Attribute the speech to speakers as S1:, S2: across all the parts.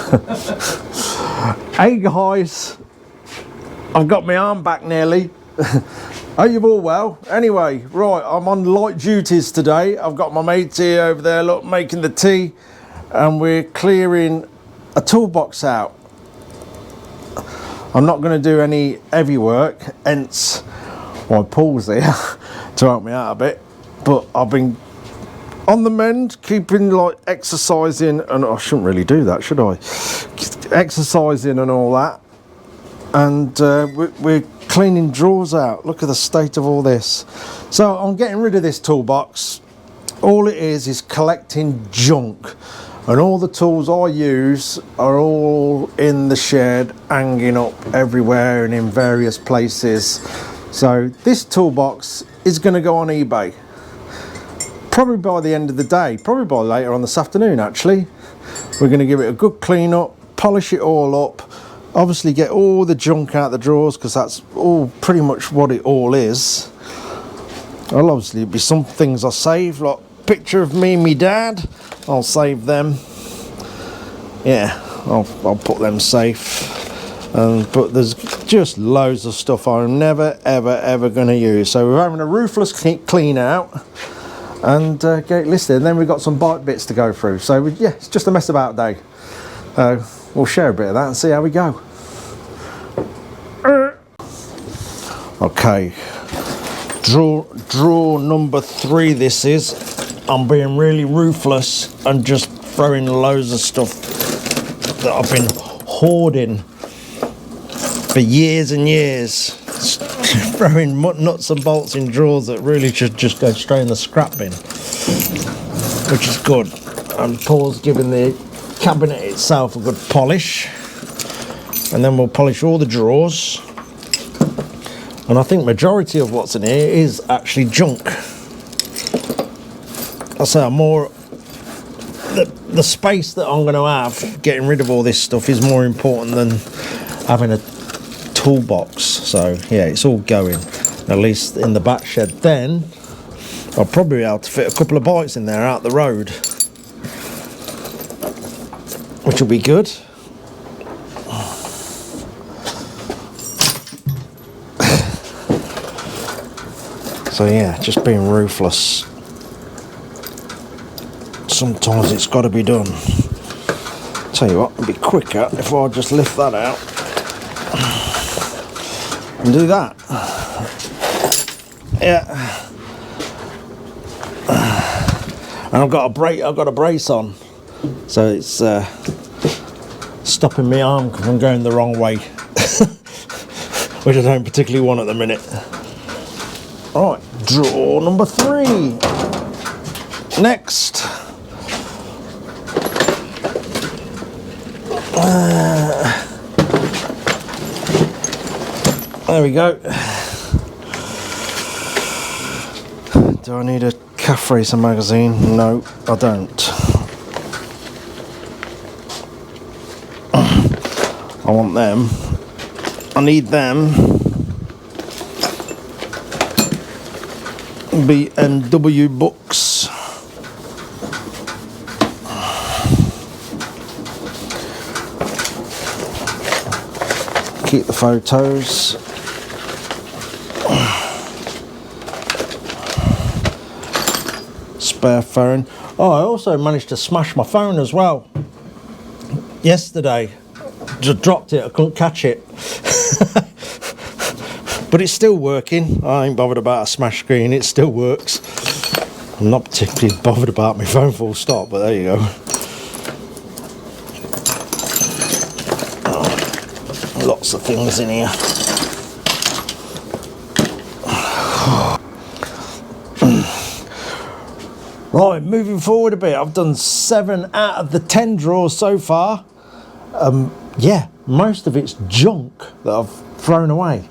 S1: Hey guys, I've got my arm back nearly. Are you all well? Anyway, right, I'm on light duties today. I've got my mates here over there, look, making the tea, and we're clearing a toolbox out. I'm not going to do any heavy work, hence why Paul's there to help me out a bit. But I've been on the mend, keeping like exercising, and I shouldn't really do that, should I? Exercising and all that, and we're cleaning drawers out. Look at the state of all this. So I'm getting rid of this toolbox. All it is collecting junk, and all the tools I use are all in the shed, hanging up everywhere and in various places. So this toolbox is going to go on eBay probably by the end of the day, probably by later on this afternoon. Actually, we're going to give it a good clean up, polish it all up, obviously get all the junk out the drawers, because that's all pretty much what it all is. There'll obviously be some things I save, like picture of me and me dad. I'll save them. Yeah, I'll put them safe. But there's just loads of stuff I'm never ever going to use. So we're having a ruthless clean out and get it listed, and then we've got some bike bits to go through. So yeah, it's just a mess about day. We'll share a bit of that and see how we go. Okay, drawer number 3 this is. I'm being really ruthless and just throwing loads of stuff that I've been hoarding for years and years. Throwing nuts and bolts in drawers that really should just go straight in the scrap bin, which is good. And Paul's giving the cabinet itself a good polish, and then we'll polish all the drawers. And I think majority of what's in here is actually junk. I say more the space that I'm going to have getting rid of all this stuff is more important than having a toolbox. So yeah, it's all going, at least in the back shed. Then I'll probably be able to fit a couple of bikes in there out the road, which will be good. So yeah, just being ruthless. Sometimes it's got to be done. Tell you what, it'd be quicker if I just lift that out and do that. Yeah. And I've got a brace on, so it's stopping my arm from going the wrong way, which I don't particularly want at the minute. All right, drawer number 3. Next. There we go. Do I need a calf racer magazine? No, I don't. I want them. I need them. B&W books. Keep the photos. Spare phone. Oh, I also managed to smash my phone as well yesterday. Just dropped it, I couldn't catch it. But it's still working. I ain't bothered about a smash screen, it still works. I'm not particularly bothered about my phone full stop, but there you go. Oh, lots of things in here. Right, moving forward a bit, I've done 7 out of the 10 drawers so far. Yeah, most of it's junk that I've thrown away.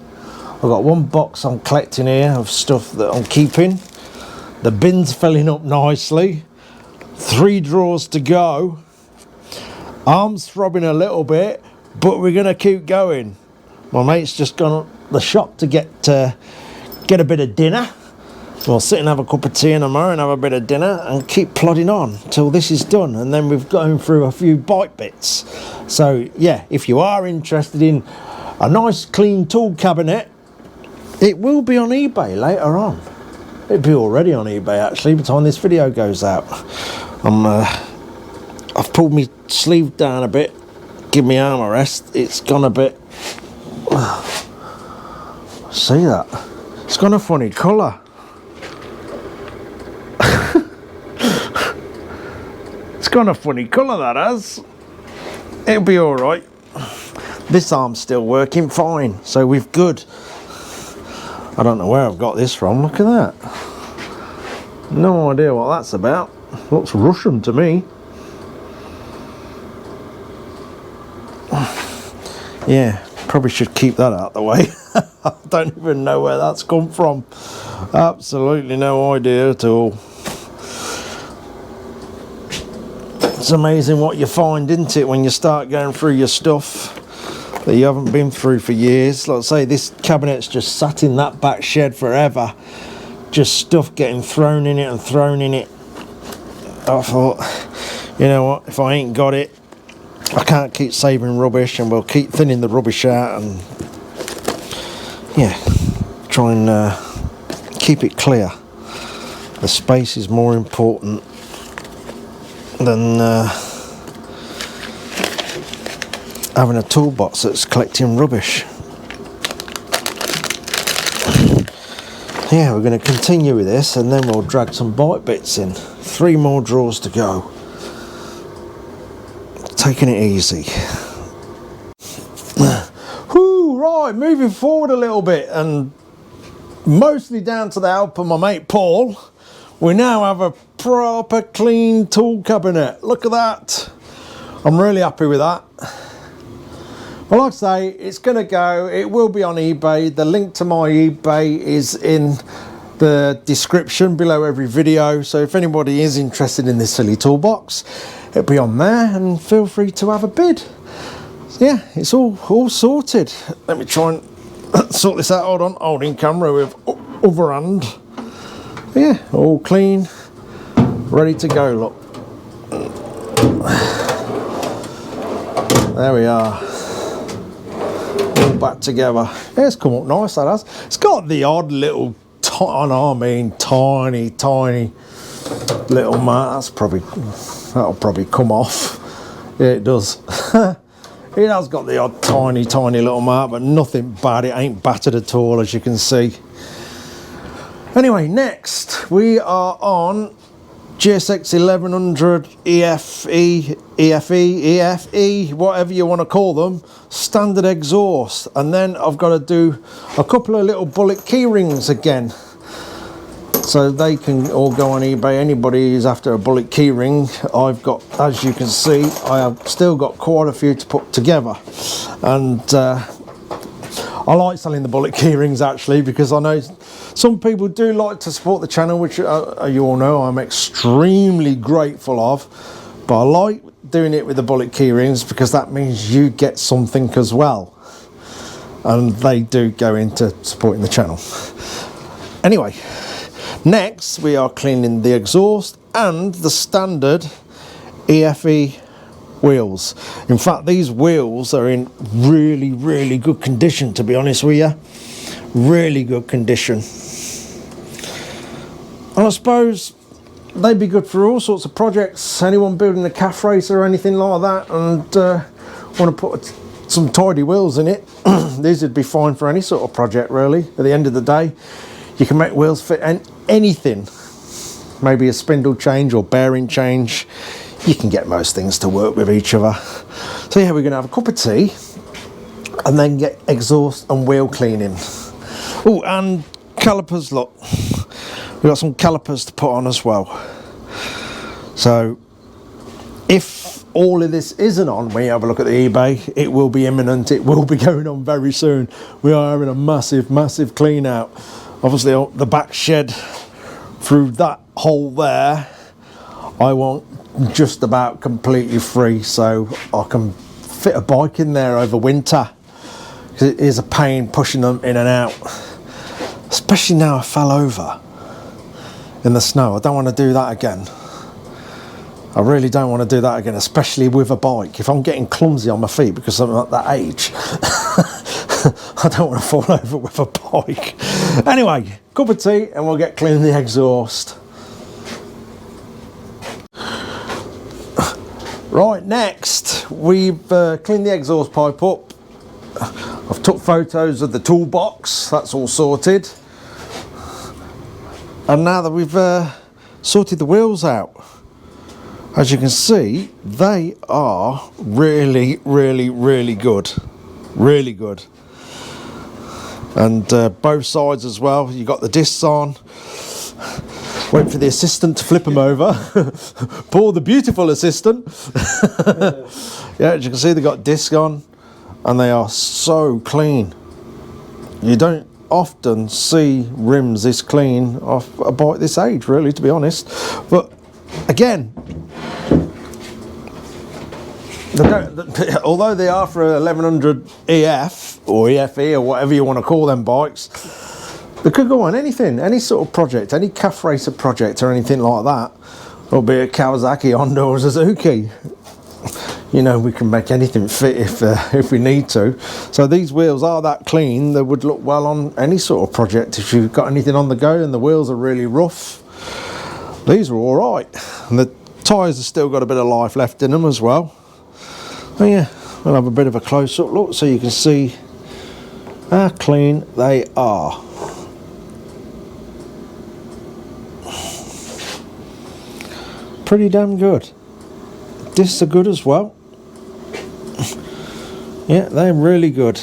S1: I've got 1 box I'm collecting here of stuff that I'm keeping. The bin's filling up nicely. 3 drawers to go. Arm's throbbing a little bit, but we're gonna keep going. My mate's just gone to the shop to get a bit of dinner. we'll sit and have a cup of tea in a moment and have a bit of dinner and keep plodding on till this is done, and then we've gone through a few bike bits. So yeah, if you are interested in a nice clean tool cabinet, it will be on eBay later on. It'll be already on eBay actually by the time this video goes out. I've pulled my sleeve down a bit, give me arm a rest. It's gone a bit, see that? It's gone a funny colour. It's gone a funny colour, that has. It'll be alright. This arm's still working fine, so we're good. I don't know where I've got this from, look at that. No idea what that's about. Looks Russian to me. Yeah, probably should keep that out of the way. I don't even know where that's come from. Absolutely no idea at all. It's amazing what you find, isn't it, when you start going through your stuff that you haven't been through for years. Like I say, this cabinet's just sat in that back shed forever. Just stuff getting thrown in it and thrown in it. I thought, you know what, if I ain't got it, I can't keep saving rubbish, and we'll keep thinning the rubbish out and yeah, try and keep it clear. The space is more important than having a toolbox that's collecting rubbish. Yeah, we're going to continue with this and then we'll drag some bike bits in. 3 more drawers to go. Taking it easy. Whoo, right, moving forward a little bit, and mostly down to the help of my mate Paul, we now have a proper clean tool cabinet. Look at that. I'm really happy with that. Well, like I say, it's going to go. It will be on eBay. The link to my eBay is in the description below every video. So if anybody is interested in this silly toolbox, it'll be on there, and feel free to have a bid. So yeah, it's all sorted. Let me try and sort this out. Hold on, holding camera with other hand. Yeah, all clean, ready to go. Look, there we are. All back together. Yeah, it's come up nice, that has. It's got the odd little, tiny little mat. That'll probably come off. Yeah, it does. It has got the odd tiny little mark, but nothing bad. It ain't battered at all, as you can see. Anyway, next we are on GSX 1100 EFE, whatever you want to call them, standard exhaust. And then I've got to do a couple of little bullet key rings again. So they can all go on eBay. Anybody who's after a bullet key ring, I've got, as you can see, I have still got quite a few to put together. And I like selling the bullet key rings actually, because I know some people do like to support the channel, which you all know I'm extremely grateful of. But I like doing it with the bullet key rings because that means you get something as well. And they do go into supporting the channel. Anyway. Next, we are cleaning the exhaust and the standard EFE wheels. In fact, these wheels are in really good condition, to be honest with you. Really good condition. And I suppose they'd be good for all sorts of projects. Anyone building a calf racer or anything like that and want to put some tidy wheels in it, these would be fine for any sort of project really. At the end of the day, you can make wheels fit anything, maybe a spindle change or bearing change. You can get most things to work with each other. So yeah, we're going to have a cup of tea and then get exhaust and wheel cleaning. Oh, and calipers, look. We've got some calipers to put on as well. So if all of this isn't on when you have a look at the eBay, it will be imminent. It will be going on very soon. We are having a massive clean out. Obviously the back shed through that hole there, I want just about completely free, so I can fit a bike in there over winter, because it is a pain pushing them in and out, especially now I fell over. in the snow. I don't want to do that again. I really don't want to do that again, especially with a bike. If I'm getting clumsy on my feet because I'm at that age, I don't want to fall over with a bike. Anyway, cup of tea and we'll get cleaning the exhaust. Right, next we've cleaned the exhaust pipe up. I've took photos of the toolbox, that's all sorted. And now that we've sorted the wheels out, as you can see, they are really good. Really good. And both sides as well. You got the discs on. Wait for the assistant to flip them over. Paul, the beautiful assistant. Yeah, as you can see, they got discs on, and they are so clean. You don't often see rims this clean off a bike this age, really, to be honest. But again, although they are for a 1100 EF or EFE or whatever you want to call them bikes, they could go on anything, any sort of project, any calf racer project or anything like that, or be it Kawasaki, Honda or Suzuki. You know, we can make anything fit if we need to. So these wheels are that clean, they would look well on any sort of project. If you've got anything on the go and the wheels are really rough, these are all right. And the tyres have still got a bit of life left in them as well. Oh yeah, we'll have a bit of a close-up look so you can see how clean they are. Pretty damn good. Discs are good as well. Yeah, they're really good.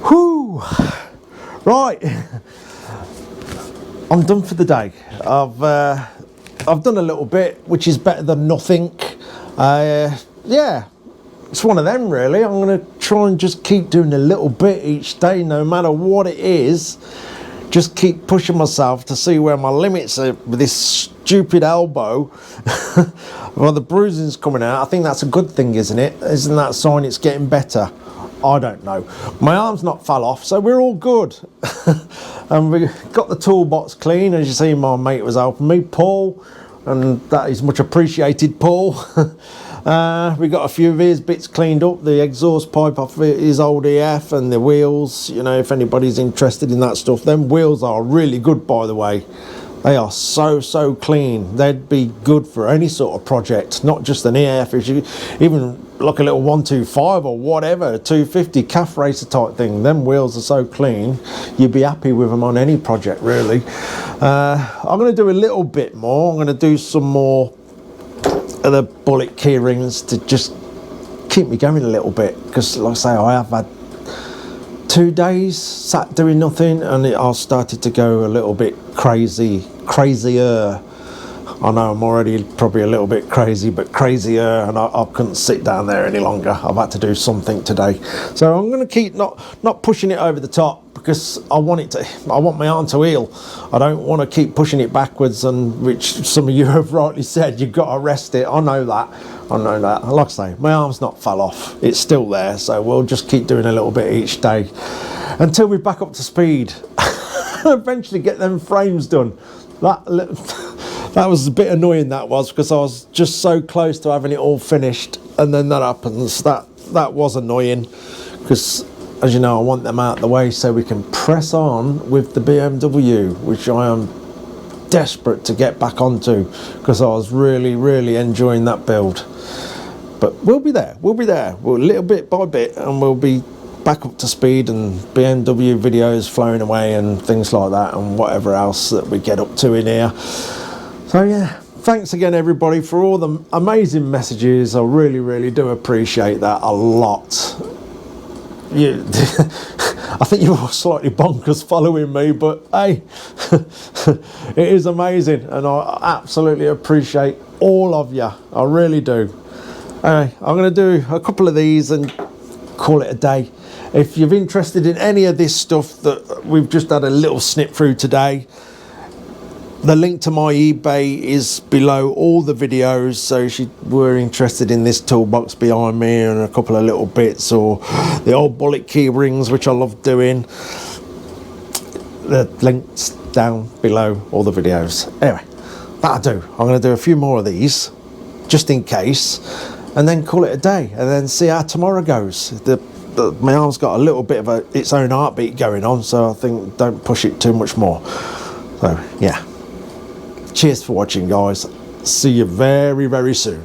S1: Whew. Right, I'm done for the day. I've done a little bit, which is better than nothing. Yeah, it's one of them really. I'm going to try and just keep doing a little bit each day, no matter what it is. Just keep pushing myself to see where my limits are with this stupid elbow. Well, the bruising's coming out. I think that's a good thing, isn't it? Isn't that a sign it's getting better? I don't know. My arm's not fell off, so we're all good. And we got the toolbox clean. As you see, my mate was helping me, Paul, and that is much appreciated, Paul. We got a few of his bits cleaned up, the exhaust pipe off his old EF and the wheels. You know, if anybody's interested in that stuff, them wheels are really good, by the way. They are so clean. They'd be good for any sort of project, not just an EF. If you even look a little 125 or whatever, 250 calf racer type thing, them wheels are so clean, you'd be happy with them on any project, really. I'm going to do a little bit more. I'm going to do some more of the bullet key rings to just keep me going a little bit, because like I say, I have had 2 days sat doing nothing, and I started to go a little bit crazier. I know I'm already probably a little bit crazy, but crazier, and I couldn't sit down there any longer. I've had to do something today, so I'm going to keep not pushing it over the top, because I want my arm to heal. I don't want to keep pushing it backwards, and which some of you have rightly said, you've got to rest it. I know that. Like I say, my arm's not fell off. It's still there, so we'll just keep doing a little bit each day until we're back up to speed. Eventually get them frames done. That was a bit annoying, that was, because I was just so close to having it all finished, and then that happens. That was annoying, because as you know, I want them out of the way so we can press on with the BMW, which I am desperate to get back onto, because I was really enjoying that build. But we'll be there, we'll little bit by bit, and we'll be back up to speed, and BMW videos flowing away and things like that, and whatever else that we get up to in here. So yeah, thanks again everybody for all the amazing messages. I really do appreciate that a lot. I think you're all slightly bonkers following me, but hey, it is amazing, and I absolutely appreciate all of you. I really do. Anyway, I'm going to do a couple of these and call it a day. If you're interested in any of this stuff that we've just had a little snip through today, The link to my eBay is below all the videos, so if you were interested in this toolbox behind me and a couple of little bits, or the old bullet key rings, which I love doing, the links down below all the videos. Anyway, that'll do. I'm going to do a few more of these, just in case, and then call it a day, and then see how tomorrow goes. My arm's got a little bit of its own heartbeat going on, so I think don't push it too much more. So, yeah. Cheers for watching, guys. See you very, very soon.